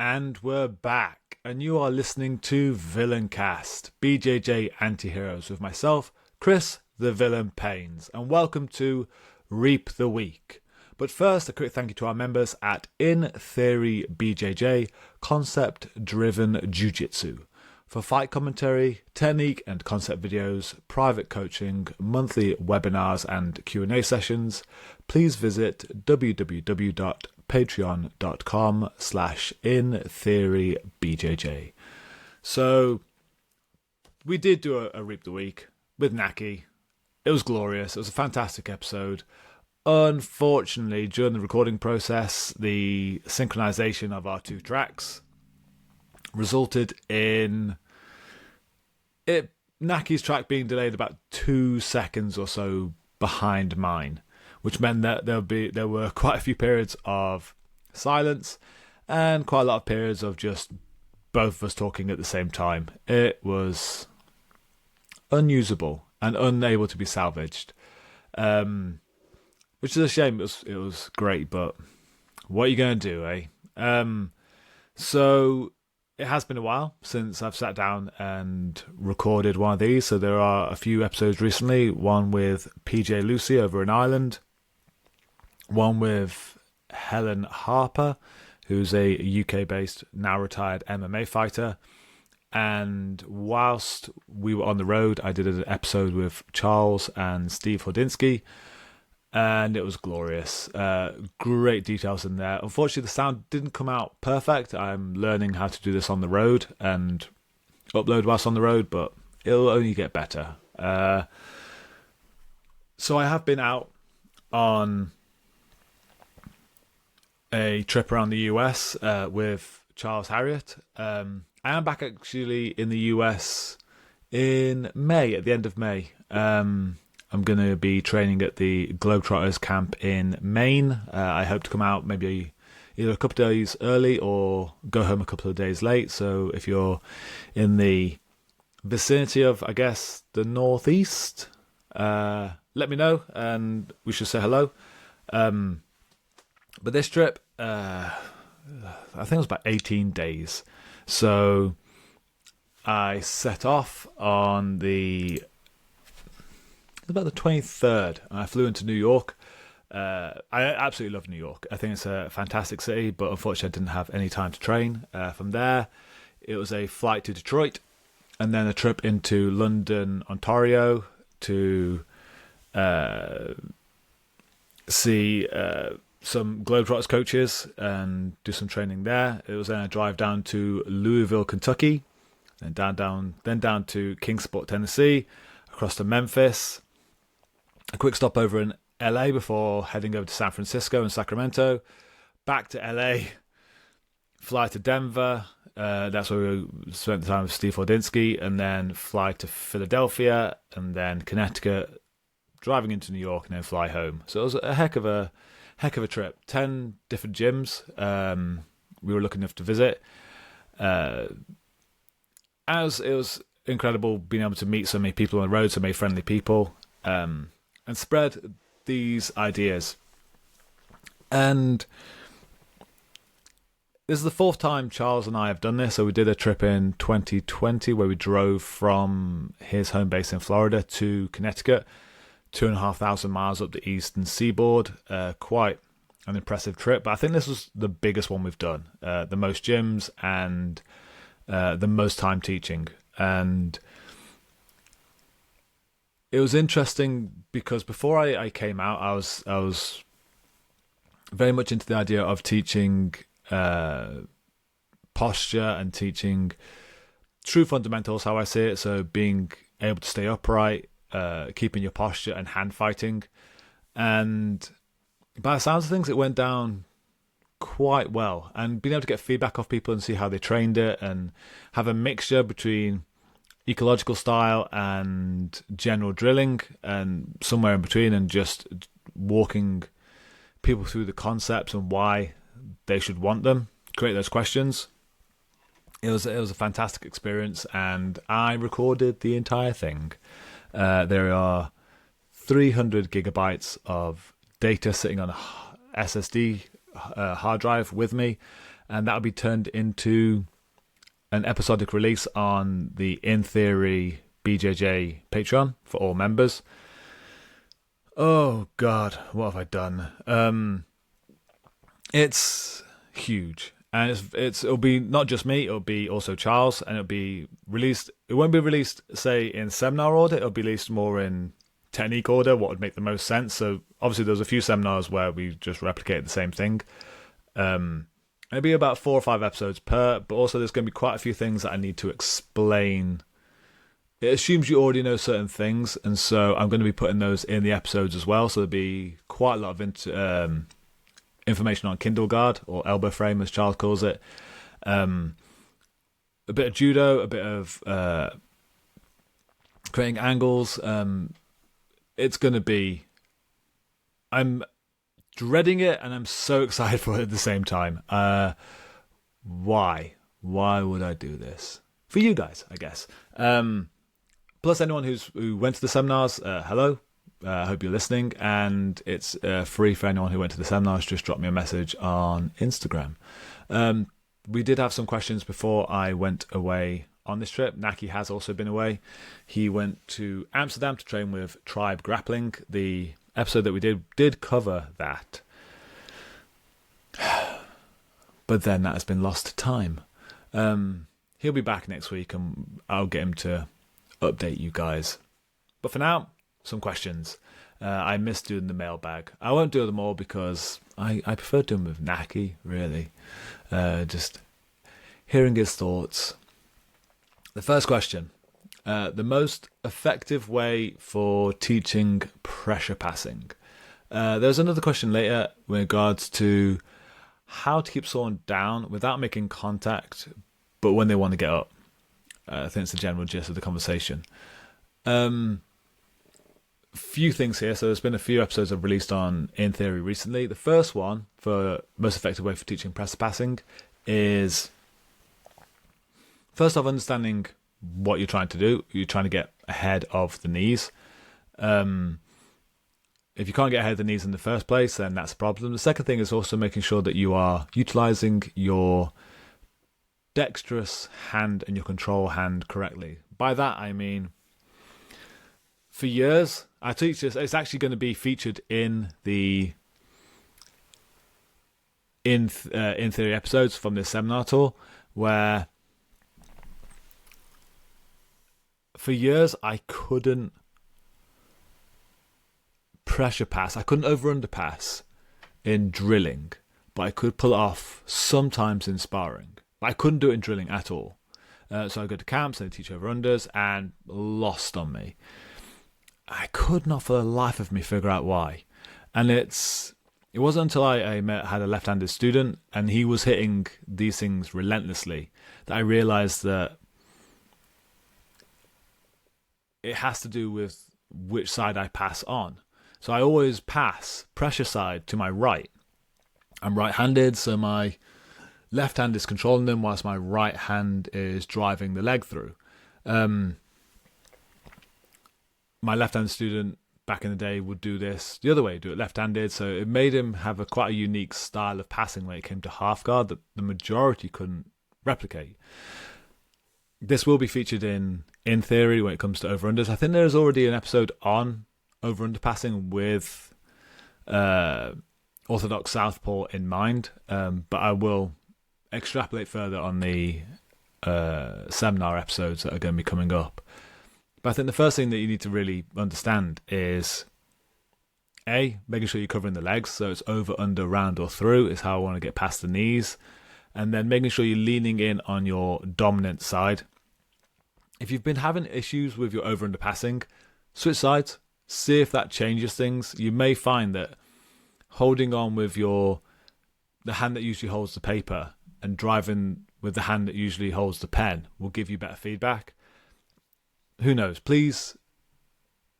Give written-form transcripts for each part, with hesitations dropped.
And we're back, and you are listening to Villaincast, BJJ Anti-Heroes with myself, Chris the Villain Paynes, and welcome to Reap the Week. But first, a quick thank you to our members at In Theory BJJ, Concept-Driven Jiu-Jitsu. For fight commentary, technique and concept videos, private coaching, monthly webinars and Q&A sessions, please visit www.patreon.com/intheorybjj. So, we did do a Reap the Week with Naki. It was glorious. It was a fantastic episode. Unfortunately, during the recording process, the synchronization of our two tracks resulted in Naki's track being delayed about 2 seconds or so behind mine, which meant that there were quite a few periods of silence and quite a lot of periods of just both of us talking at the same time. It was unusable and unable to be salvaged, which is a shame. It was great, but what are you going to do, eh? So it has been a while since I've sat down and recorded one of these. So there are a few episodes recently, one with PJ Lucy over in Ireland, one with Helen Harper, who's a UK-based, now retired MMA fighter. And whilst we were on the road, I did an episode with Charles and Steve Hodinsky, and it was glorious. Great details in there. Unfortunately, the sound didn't come out perfect. I'm learning how to do this on the road and upload whilst on the road, but it'll only get better. So I have been out on a trip around the US with Charles Harriott. I am back actually in the US in May, at the end of May. I'm going to be training at the Globetrotters camp in Maine. I hope to come out maybe either a couple of days early or go home a couple of days late. So if you're in the vicinity of, I guess, the northeast, let me know and we should say hello. But this trip, I think it was about 18 days. So I set off on about the 23rd. I flew into New York. I absolutely love New York. I think it's a fantastic city, but unfortunately I didn't have any time to train. From there, it was a flight to Detroit and then a trip into London, Ontario to see some Globetrotters coaches and do some training there. It was then a drive down to Louisville, Kentucky, and down to Kingsport, Tennessee, across to Memphis. A quick stop over in LA before heading over to San Francisco and Sacramento. Back to LA, fly to Denver. That's where we spent the time with Steve Hodinsky, and then fly to Philadelphia and then Connecticut, driving into New York and then fly home. So it was a heck of a trip. 10 different gyms we were lucky enough to visit. It was incredible being able to meet so many people on the road, so many friendly people, and spread these ideas. And this is the fourth time Charles and I have done this. So we did a trip in 2020 where we drove from his home base in Florida to Connecticut, 2,500 miles up the eastern seaboard. Quite an impressive trip, but I think this was the biggest one we've done. The most gyms and the most time teaching. And it was interesting because before I came out, I was very much into the idea of teaching posture and teaching true fundamentals, how I see it. So being able to stay upright, keeping your posture, and hand fighting. And by the sounds of things, it went down quite well. And being able to get feedback off people and see how they trained it and have a mixture between ecological style and general drilling and somewhere in between, and just walking people through the concepts and why they should want them, create those questions. It was a fantastic experience, and I recorded the entire thing. There are 300 gigabytes of data sitting on a SSD hard drive with me, and that'll be turned into an episodic release on the In Theory BJJ Patreon for all members. Oh God, what have I done? It's huge, and it'll be not just me. It'll be also Charles, and it'll be released. It won't be released, say, in seminar order. It'll be released more in technique order. What would make the most sense? So obviously, there's a few seminars where we just replicate the same thing. It'll be about 4 or 5 episodes per, but also there's going to be quite a few things that I need to explain. It assumes you already know certain things, and so I'm going to be putting those in the episodes as well. So there'll be quite a lot of information on Kindle guard, or elbow frame as Charles calls it. A bit of judo, a bit of creating angles. It's going to be... I'm dreading it, and I'm so excited for it at the same time. Why? Why would I do this? For you guys, I guess. Plus, anyone who went to the seminars, hello. I hope you're listening, and it's free for anyone who went to the seminars. Just drop me a message on Instagram. We did have some questions before I went away on this trip. Naki has also been away. He went to Amsterdam to train with Tribe Grappling. The episode that we did cover that. But then that has been lost to time. He'll be back next week, and I'll get him to update you guys. But for now, some questions. I missed doing the mailbag. I won't do them all because I prefer doing them with Naki, really. Just hearing his thoughts. The first question. The most effective way for teaching pressure passing. There's another question later with regards to how to keep someone down without making contact, but when they want to get up. I think it's the general gist of the conversation. Few things here. So there's been a few episodes I've released on In Theory recently. The first one for most effective way for teaching pressure passing is first off understanding what you're trying to do. You're trying to get ahead of the knees. If you can't get ahead of the knees in the first place, then that's a problem. The second thing is also making sure that you are utilizing your dexterous hand and your control hand correctly. By that I mean, for years I teach this. It's actually going to be featured in the in theory episodes from this seminar tour, where for years I couldn't pressure pass. I couldn't over-under pass in drilling, but I could pull it off sometimes in sparring. I couldn't do it in drilling at all. So I go to camps and I teach over-unders, and lost on me. I could not for the life of me figure out why. And it wasn't until I had a left-handed student, and he was hitting these things relentlessly, that I realised that it has to do with which side I pass on. So I always pass pressure side to my right. I'm right-handed, so my left hand is controlling them whilst my right hand is driving the leg through. My left-handed student back in the day would do this the other way, do it left-handed, so it made him have quite a unique style of passing when it came to half guard that the majority couldn't replicate. This will be featured in theory when it comes to over-unders. I think there's already an episode on over-under passing with orthodox southpaw in mind, but I will extrapolate further on the seminar episodes that are going to be coming up. But I think the first thing that you need to really understand is making sure you're covering the legs, so it's over, under, round, or through is how I want to get past the knees, and then making sure you're leaning in on your dominant side. If you've been having issues with your over under passing, switch sides, see if that changes things. You may find that holding on with the hand that usually holds the paper and driving with the hand that usually holds the pen will give you better feedback. Who knows? Please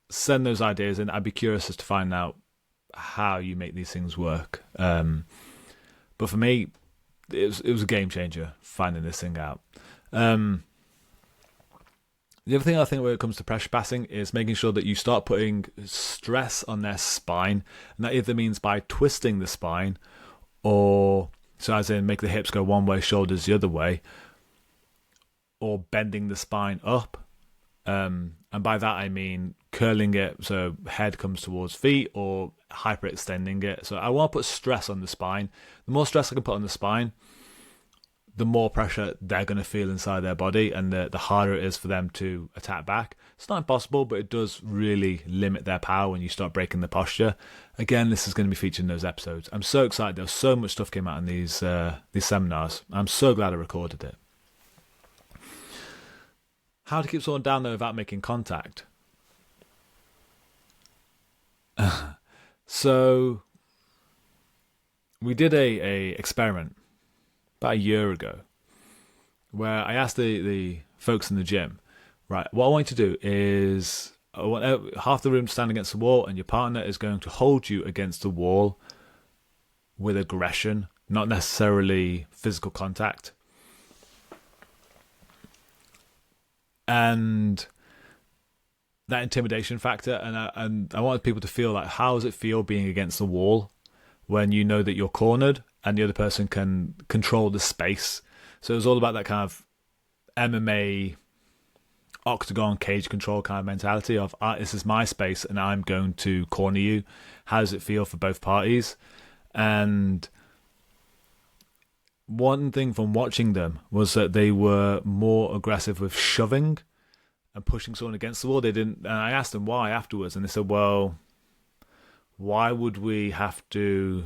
send those ideas in. I'd be curious as to find out how you make these things work. But for me, it was a game changer finding this thing out. The other thing I think when it comes to pressure passing is making sure that you start putting stress on their spine, and that either means by twisting the spine or So as in make the hips go one way, shoulders the other way, or bending the spine up. And by that I mean curling it so head comes towards feet, or hyperextending it. So I want to put stress on the spine. The more stress I can put on the spine, the more pressure they're going to feel inside their body, and the harder it is for them to attack back. It's not impossible, but it does really limit their power when you start breaking the posture. Again, this is going to be featured in those episodes. I'm so excited. There was so much stuff came out in these seminars. I'm so glad I recorded it. How to keep someone down there without making contact. So we did a experiment about a year ago where I asked the folks in the gym, right, what I want you to do is I want half the room to stand against the wall, and your partner is going to hold you against the wall with aggression, not necessarily physical contact. And that intimidation factor, and I wanted people to feel like, how does it feel being against the wall when you know that you're cornered and the other person can control the space? So it was all about that kind of MMA octagon cage control kind of mentality of, this is my space and I'm going to corner you. How does it feel for both parties? And one thing from watching them was that they were more aggressive with shoving and pushing someone against the wall. They didn't, and I asked them why afterwards, and they said, well, why would we have to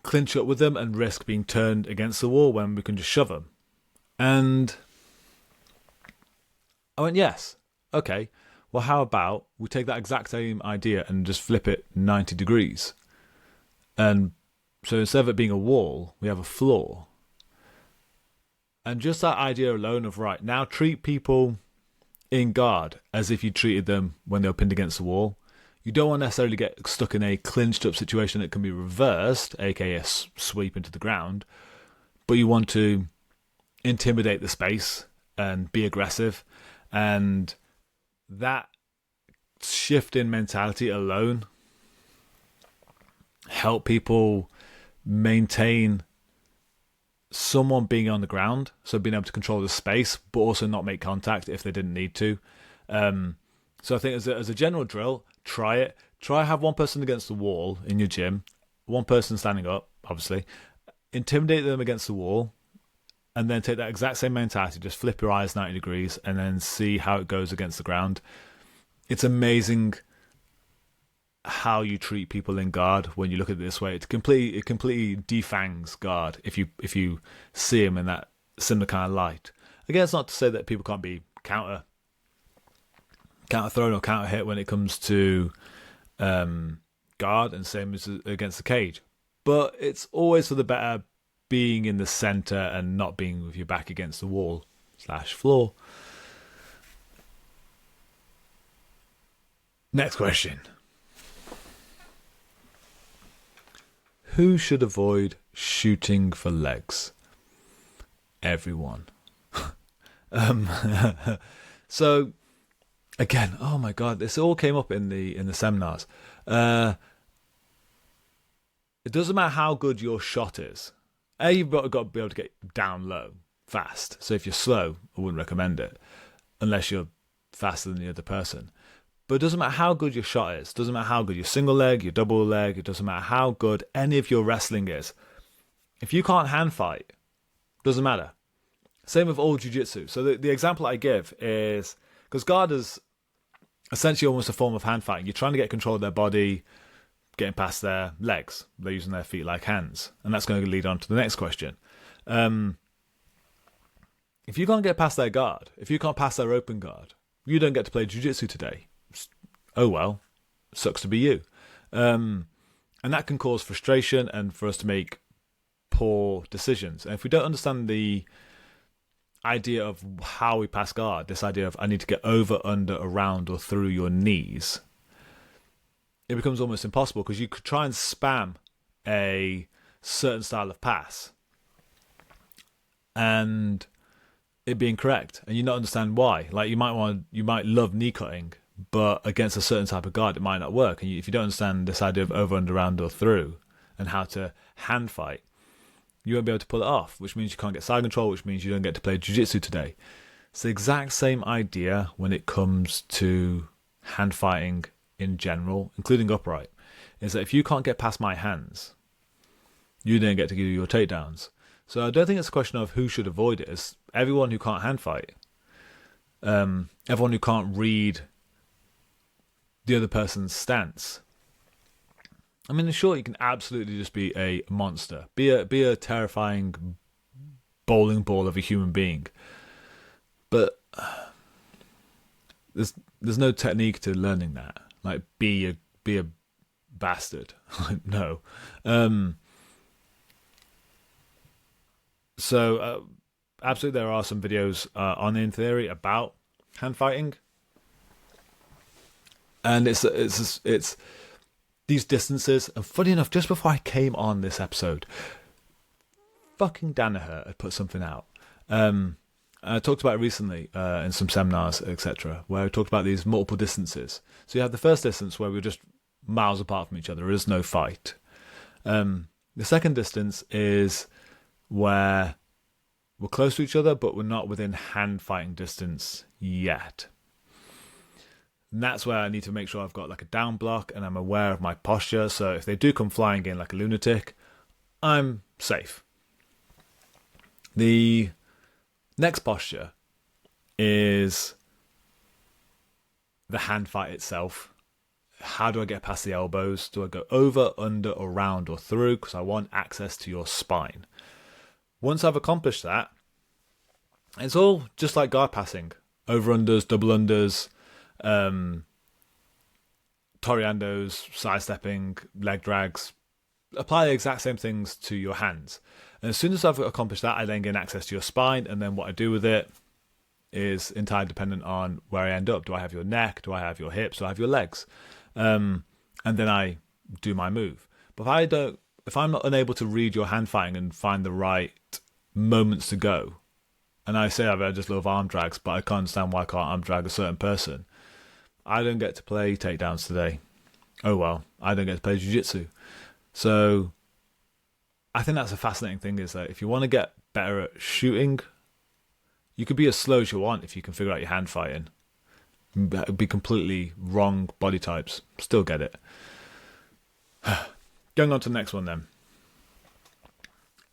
clinch up with them and risk being turned against the wall when we can just shove them? And I went, yes, okay, well, how about we take that exact same idea and just flip it 90 degrees? And so instead of it being a wall, we have a floor. And just that idea alone of, right, now treat people in guard as if you treated them when they were pinned against the wall. You don't want to necessarily get stuck in a clinched up situation that can be reversed, aka a sweep into the ground, but you want to intimidate the space and be aggressive. And that shift in mentality alone help people maintain someone being on the ground, so being able to control the space, but also not make contact if they didn't need to. So I think as a general drill, try it. Try have one person against the wall in your gym, one person standing up, obviously. Intimidate them against the wall, and then take that exact same mentality, just flip your eyes 90 degrees, and then see how it goes against the ground. It's amazing how you treat people in guard when you look at it this way. It completely defangs guard if you see him in that similar kind of light. Again, it's not to say that people can't be counter thrown or counter hit when it comes to guard, and same as against the cage. But it's always for the better being in the center and not being with your back against the wall / floor. Next question. Who should avoid shooting for legs? Everyone. So again, oh my god, this all came up in the seminars. It doesn't matter how good your shot is. You've got to be able to get down low fast. So if you're slow, I wouldn't recommend it unless you're faster than the other person. But it doesn't matter how good your shot is. It doesn't matter how good your single leg, your double leg. It doesn't matter how good any of your wrestling is. If you can't hand fight, it doesn't matter. Same with all jiu-jitsu. So the example I give is, because guard is essentially almost a form of hand fighting. You're trying to get control of their body, getting past their legs. They're using their feet like hands. And that's going to lead on to the next question. If you can't get past their guard, if you can't pass their open guard, you don't get to play jiu-jitsu today. Oh well, sucks to be you. And that can cause frustration and for us to make poor decisions. And if we don't understand the idea of how we pass guard, this idea of I need to get over, under, around, or through your knees, it becomes almost impossible, because you could try and spam a certain style of pass and it being correct, and you not understand why. Like you might love knee cutting, but against a certain type of guard, it might not work. And if you don't understand this idea of over, under, around, or through, and how to hand fight, you won't be able to pull it off, which means you can't get side control, which means you don't get to play jiu-jitsu today. It's the exact same idea when it comes to hand fighting in general, including upright, is that if you can't get past my hands, you don't get to do your takedowns. So I don't think it's a question of who should avoid it. It's everyone who can't hand fight, everyone who can't read the other person's stance. I mean, in short, you can absolutely just be a monster, be a terrifying bowling ball of a human being, but there's no technique to learning that. Like, be a bastard. No. So absolutely, there are some videos on In Theory about hand fighting, and it's these distances. And funny enough, just before I came on this episode, fucking Danaher had put something out. I talked about it recently in some seminars, etc., where I talked about these multiple distances. So you have the first distance where we're just miles apart from each other. There is no fight. The second distance is where we're close to each other, but we're not within hand fighting distance yet. And that's where I need to make sure I've got like a down block and I'm aware of my posture. So if they do come flying in like a lunatic, I'm safe. The next posture is the hand fight itself. How do I get past the elbows? Do I go over, under, around, or through? Because I want access to your spine. Once I've accomplished that, it's all just like guard passing. Over-unders, double-unders, Toriandos, sidestepping, leg drags. Apply the exact same things to your hands. And as soon as I've accomplished that, I then gain access to your spine, and then what I do with it is entirely dependent on where I end up. Do I have your neck? Do I have your hips? Do I have your legs? And then I do my move. But if I'm not unable to read your hand fighting and find the right moments to go, and I say I just love arm drags, but I can't understand why I can't arm drag a certain person, I don't get to play takedowns today. Oh well, I don't get to play jiu-jitsu. So I think that's a fascinating thing, is that if you want to get better at shooting, you could be as slow as you want if you can figure out your hand fighting. Be completely wrong body types, still get it. Going on to the next one then.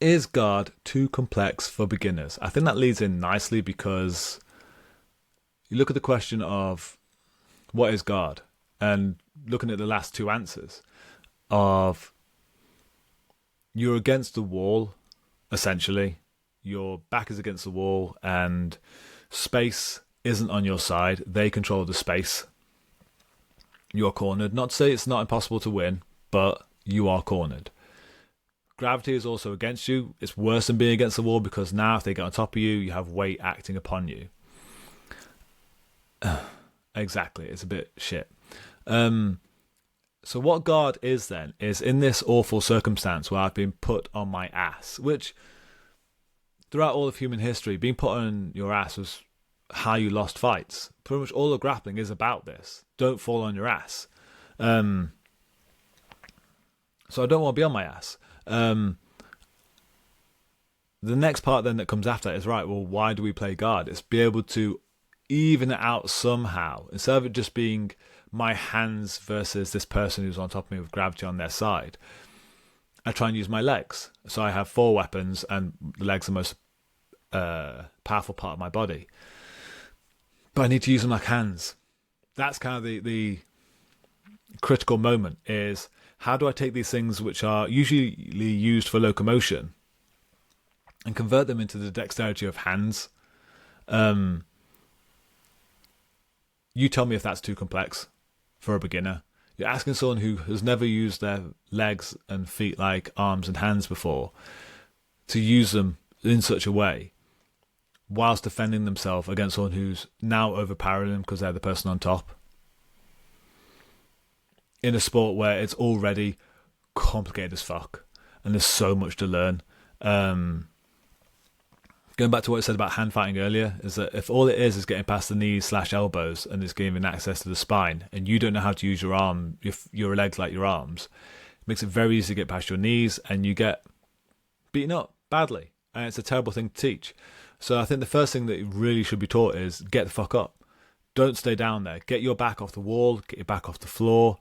Is guard too complex for beginners? I think that leads in nicely, because you look at the question of what is guard, and looking at the last two answers of you're against the wall, essentially. Your back is against the wall and space isn't on your side. They control the space. You're cornered. Not to say it's not impossible to win, but you are cornered. Gravity is also against you. It's worse than being against the wall, because now if they get on top of you, you have weight acting upon you. Exactly. It's a bit shit. So what guard is then, is in this awful circumstance where I've been put on my ass, which throughout all of human history, being put on your ass was how you lost fights. Pretty much all of grappling is about this. Don't fall on your ass. So I don't want to be on my ass. The next part then that comes after is, right, well, why do we play guard? It's be able to even it out somehow. Instead of it just being my hands versus this person who's on top of me with gravity on their side, I try and use my legs. So I have 4 weapons, and the legs are the most powerful part of my body. But I need to use them like hands. That's kind of the critical moment, is how do I take these things which are usually used for locomotion and convert them into the dexterity of hands? You tell me if that's too complex for a beginner. You're asking someone who has never used their legs and feet like arms and hands before to use them in such a way whilst defending themselves against someone who's now overpowering them because they're the person on top. In a sport where it's already complicated as fuck and there's so much to learn. Going back to what I said about hand fighting earlier, is that if all it is getting past the knees / elbows and it's giving access to the spine, and you don't know how to use your legs like your arms, it makes it very easy to get past your knees, and you get beaten up badly. And it's a terrible thing to teach. So I think the first thing that really should be taught is get the fuck up. Don't stay down there. Get your back off the wall, get your back off the floor,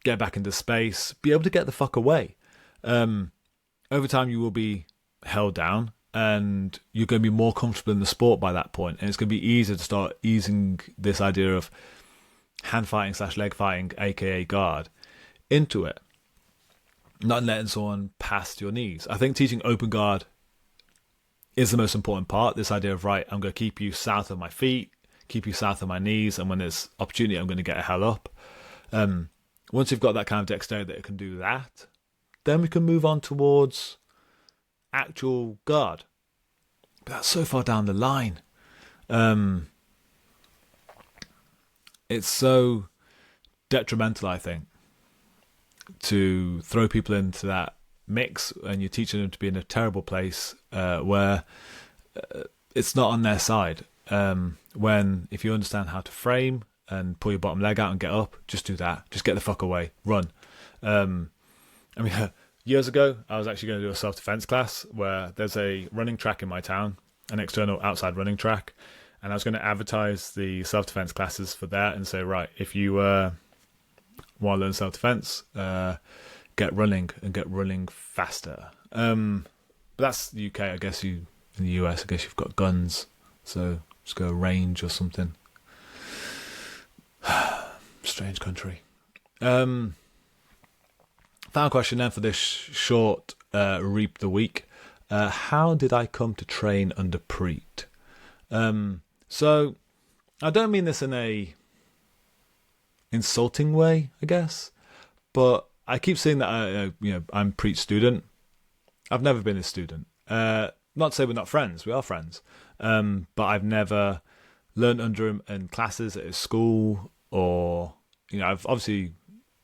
get back into space, be able to get the fuck away. Over time, you will be held down, and you're going to be more comfortable in the sport by that point. And it's going to be easier to start easing this idea of hand fighting / leg fighting, aka guard, into it. Not letting someone past your knees. I think teaching open guard is the most important part. This idea of, right, I'm going to keep you south of my feet, keep you south of my knees, and when there's opportunity, I'm going to get a hell up. Once you've got that kind of dexterity that it can do that, then we can move on towards actual guard. But that's so far down the line. It's so detrimental, I think, to throw people into that mix, and you're teaching them to be in a terrible place where it's not on their side. When if you understand how to frame and pull your bottom leg out and get up, just do that. Just get the fuck away. Run. Years ago, I was actually going to do a self-defense class where there's a running track in my town, an external outside running track, and I was going to advertise the self-defense classes for that and say, right, if you want to learn self-defense, get running and get running faster. But that's the UK. I guess in the US, I guess you've got guns, so just go range or something. Strange country. Final question then for this short Reap the Week. How did I come to train under Preet? So I don't mean this in a insulting way, I guess, but I keep saying that I'm Preet's student. I've never been his student. Not to say we're not friends. We are friends. But I've never learned under him in classes at his school, or I've obviously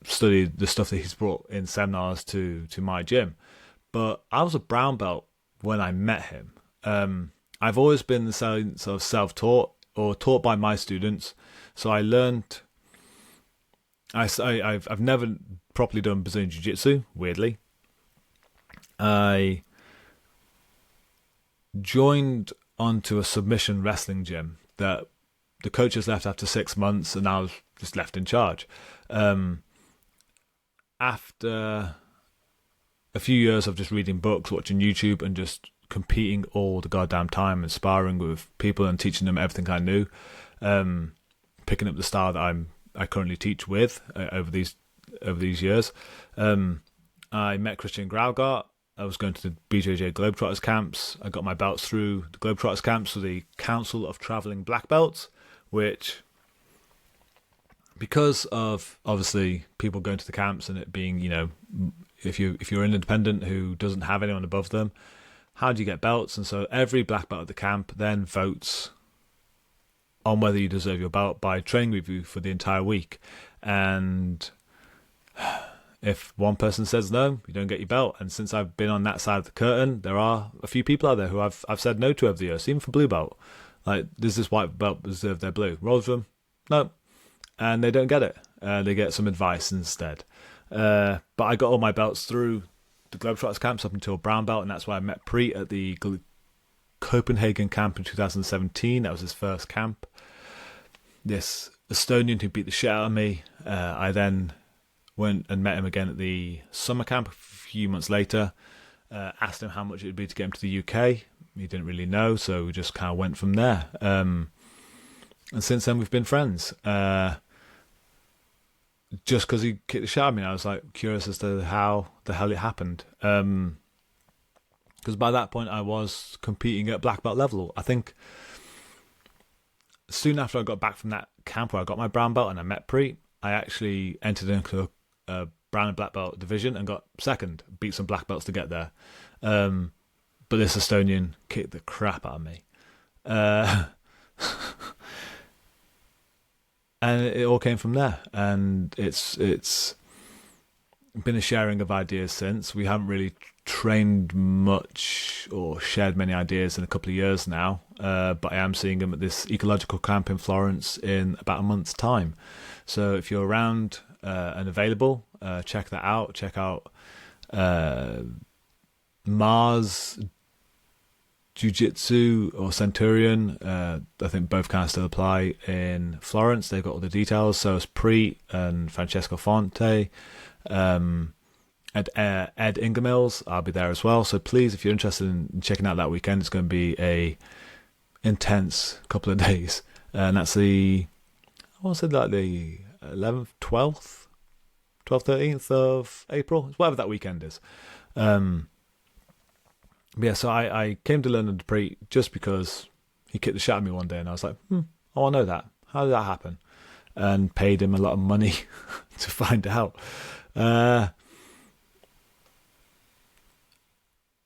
studied the stuff that he's brought in seminars to my gym. But I was a brown belt when I met him. I've always been the sort of self-taught or taught by my students. So I learned. I've never properly done Brazilian Jiu-Jitsu, weirdly. I joined onto a submission wrestling gym that the coaches left after 6 months, and I was just left in charge. After a few years of just reading books, watching YouTube, and just competing all the goddamn time and sparring with people and teaching them everything I knew, picking up the style that I currently teach with over these years, I met Christian Graugart. I was going to the BJJ Globetrotters camps. I got my belts through the Globetrotters camps with the Council of Traveling Black Belts, which, because of obviously people going to the camps and it being, if you're an independent who doesn't have anyone above them, how do you get belts? And so every black belt at the camp then votes on whether you deserve your belt by training with you for the entire week. And if one person says no, you don't get your belt. And since I've been on that side of the curtain, there are a few people out there who I've said no to over the years, even for blue belt. Like, does this white belt deserve their blue? Rolls them? No. And they don't get it. They get some advice instead. But I got all my belts through the Globetrotters camps up until brown belt, and that's why I met Preet at the Copenhagen camp in 2017. That was his first camp. This Estonian who beat the shit out of me. I then went and met him again at the summer camp a few months later. Asked him how much it would be to get him to the UK. He didn't really know, so we just kind of went from there. And since then, we've been friends. Just because he kicked the shit out of me, I was like curious as to how the hell it happened. Because by that point, I was competing at black belt level. I think soon after I got back from that camp where I got my brown belt and I met Preet, I actually entered into a brown and black belt division and got second, beat some black belts to get there. But this Estonian kicked the crap out of me. And it all came from there. And it's been a sharing of ideas since. We haven't really trained much or shared many ideas in a couple of years now. But I am seeing him at this ecological camp in Florence in about a month's time. So if you're around, and available. Check that out. Check out Mars Jiu-Jitsu or Centurion. I think both can still apply in Florence. They've got all the details. So it's Preet and Francesco Fonte. And Ed Ingermills, I'll be there as well. So please, if you're interested in checking out that weekend, it's going to be a intense couple of days. And that's the 11th, 12th, 13th of April, whatever that weekend is. Yeah, so I came to London Dupree just because he kicked the shit out of me one day, and I was like, I want to know that. How did that happen? And paid him a lot of money to find out. I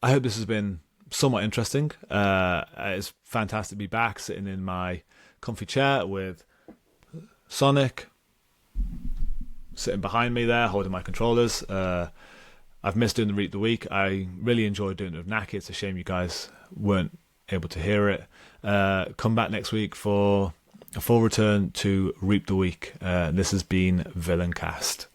hope this has been somewhat interesting. It's fantastic to be back, sitting in my comfy chair with Sonic sitting behind me there, holding my controllers. I've missed doing the Reap the Week. I really enjoyed doing it with Naki. It's a shame you guys weren't able to hear it. Come back next week for a full return to Reap the Week. This has been Villaincast.